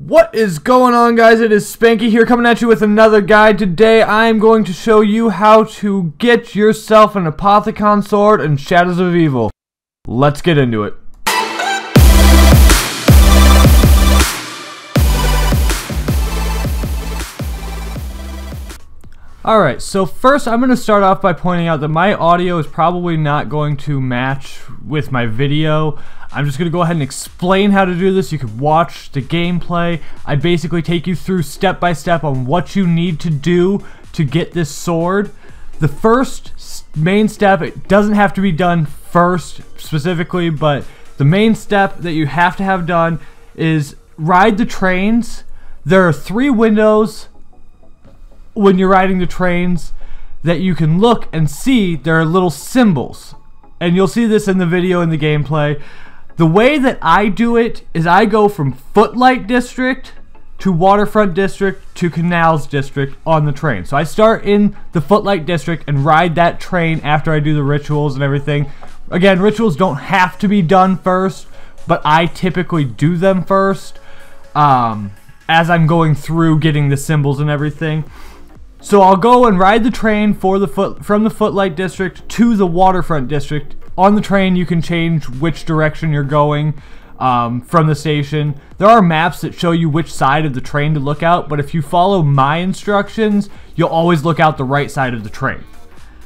What is going on, guys? It is Spanky here coming at you with another guide. Today I am going to show you how to get yourself an Apothicon sword and Shadows of Evil. Let's get into it. Alright, so first I'm going to start off by pointing out that my audio is probably not going to match with my video. I'm just going to go ahead and explain how to do this. You can watch the gameplay. I basically take you through step by step on what you need to do to get this sword. The first main step, it doesn't have to be done first specifically, but the main step that you have to have done is ride the trains. There are 3 windows when you're riding the trains that you can look and see. There are little symbols, and you'll see this in the video in the gameplay. The way that I do it is I go from Footlight District to Waterfront District to Canals District on the train. So I start in the Footlight District and ride that train after I do the rituals and everything. Again, rituals don't have to be done first, but I typically do them first as I'm going through getting the symbols and everything. So I'll go and ride the train from the Footlight District to the Waterfront District. On the train, you can change which direction you're going from the station. There are maps that show you which side of the train to look out, but if you follow my instructions, you'll always look out the right side of the train.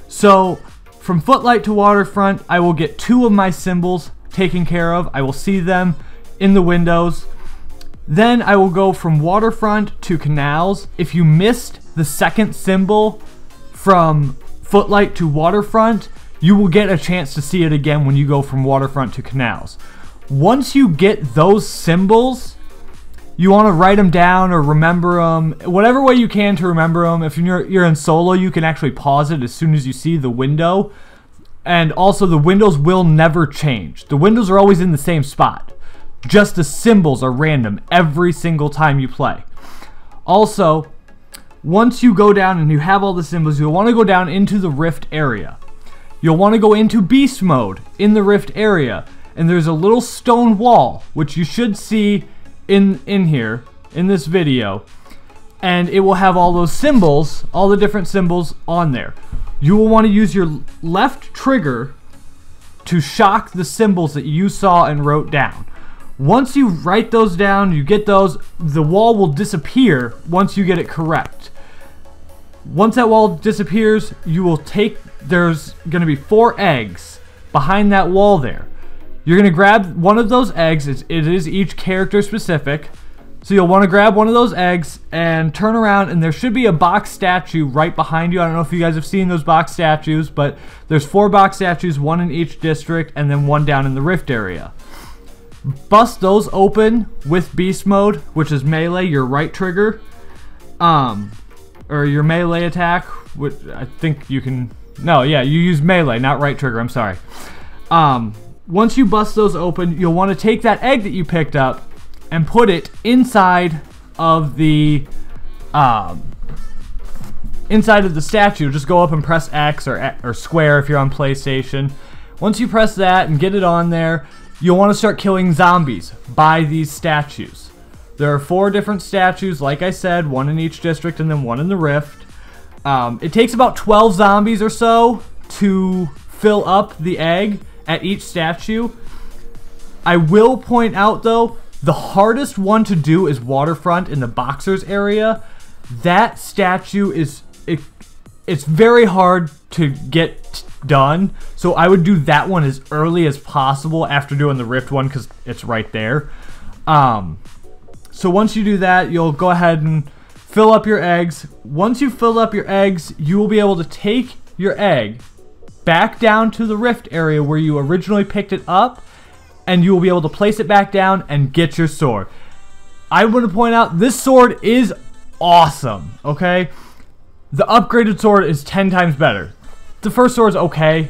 So from Footlight to Waterfront, I will get 2 of my symbols taken care of. I will see them in the windows. Then I will go from Waterfront to Canals. If you missed the second symbol from Footlight to Waterfront, you will get a chance to see it again when you go from Waterfront to Canals. Once you get those symbols, you want to write them down or remember them, whatever way you can to remember them. If you're in solo, you can actually pause it as soon as you see the window. And also, the windows will never change. The windows are always in the same spot. Just the symbols are random every single time you play. Also, once you go down and you have all the symbols, you'll want to go down into the Rift area. You'll want to go into Beast Mode in the Rift area, and there's a little stone wall, which you should see in here, in this video, and it will have all those symbols, all the different symbols on there. You will want to use your left trigger to shock the symbols that you saw and wrote down. Once you write those down, you get those, the wall will disappear once you get it correct. Once that wall disappears, you will take, there's going to be 4 eggs behind that wall there. You're going to grab one of those eggs. It is each character specific. So you'll want to grab one of those eggs and turn around, and there should be a box statue right behind you. I don't know if you guys have seen those box statues, but there's 4 box statues, 1 in each district, and then 1 down in the Rift area. Bust those open with Beast Mode, which is melee, your right trigger, or your melee attack, which I think you can, no, yeah, you use melee, not right trigger, I'm sorry. Once you bust those open, you'll want to take that egg that you picked up and put it inside of the statue. Just go up and press X or square if you're on PlayStation. Once you press that and get it on there, you'll want to start killing zombies by these statues. There are 4 different statues, like I said, 1 in each district and then 1 in the Rift. It takes about 12 zombies or so to fill up the egg at each statue. I will point out though, the hardest one to do is Waterfront in the Boxers area. That statue it's very hard to get done, so I would do that one as early as possible after doing the Rift one because it's right there. So once you do that, you'll go ahead and fill up your eggs. Once you fill up your eggs, you will be able to take your egg back down to the Rift area where you originally picked it up, and you will be able to place it back down and get your sword. I want to point out, this sword is awesome, okay? The upgraded sword is 10 times better. The first sword is okay,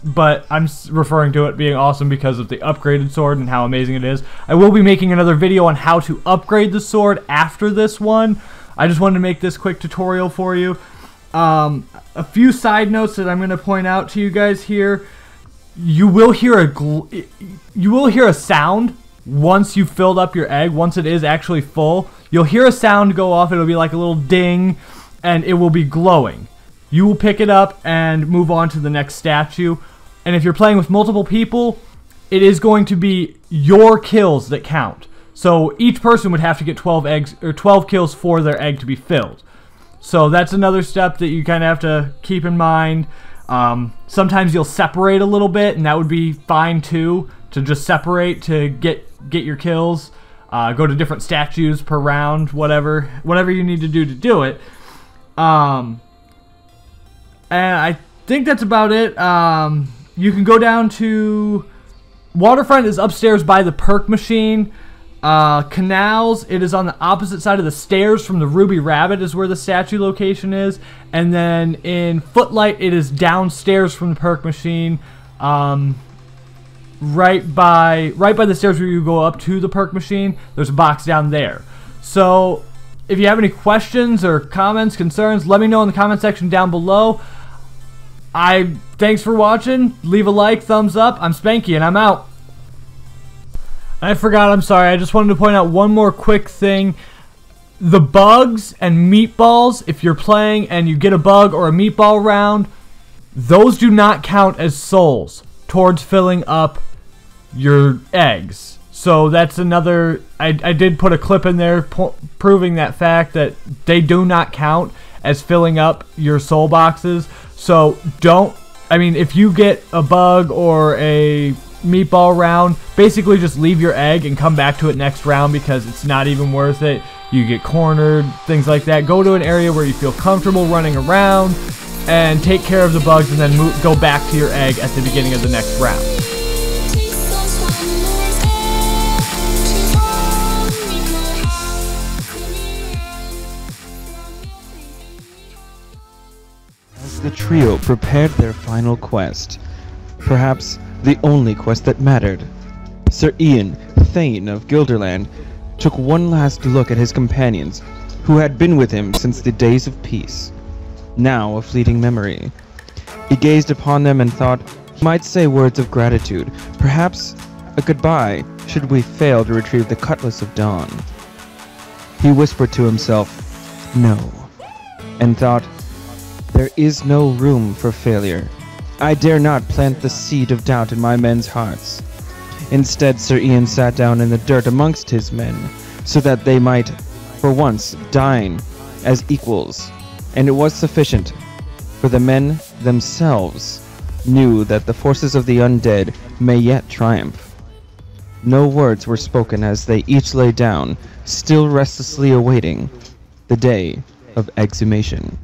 but I'm referring to it being awesome because of the upgraded sword and how amazing it is. I will be making another video on how to upgrade the sword after this one. I just wanted to make this quick tutorial for you. A few side notes that I'm going to point out to you guys here. You will hear a sound once you've filled up your egg, once it is actually full, you'll hear a sound go off. It'll be like a little ding, and it will be glowing. You will pick it up and move on to the next statue. And if you're playing with multiple people, it is going to be your kills that count. So each person would have to get 12 eggs or 12 kills for their egg to be filled. So that's another step that you kind of have to keep in mind. Sometimes you'll separate a little bit, and that would be fine too, to just separate to get your kills. Go to different statues per round, whatever you need to do it. And I think that's about it. You can go down to Waterfront is upstairs by the perk machine. Canals, it is on the opposite side of the stairs from the Ruby Rabbit is where the statue location is. And then in Footlight, it is downstairs from the perk machine. Right by the stairs where you go up to the perk machine, there's a box down there. So if you have any questions or comments, concerns, let me know in the comment section down below. Thanks for watching. Leave a like, thumbs up. I'm Spanky, and I'm out. I forgot, I'm sorry. I just wanted to point out one more quick thing. The bugs and meatballs, if you're playing and you get a bug or a meatball round, those do not count as souls towards filling up your eggs. So that's another, I did put a clip in there proving that fact, that they do not count as filling up your soul boxes. So if you get a bug or a meatball round, basically just leave your egg and come back to it next round, because it's not even worth it. You get cornered, things like that. Go to an area where you feel comfortable running around and take care of the bugs, and then go back to your egg at the beginning of the next round. As the trio prepared their final quest, perhaps the only quest that mattered, Sir Ian, Thane of Gilderland, took one last look at his companions, who had been with him since the days of peace, now a fleeting memory. He gazed upon them and thought he might say words of gratitude, perhaps a goodbye should we fail to retrieve the Cutlass of Dawn. He whispered to himself, "No," and thought, "There is no room for failure. I dare not plant the seed of doubt in my men's hearts." Instead, Sir Ian sat down in the dirt amongst his men, so that they might, for once, dine as equals, and it was sufficient, for the men themselves knew that the forces of the undead may yet triumph. No words were spoken as they each lay down, still restlessly awaiting the day of exhumation.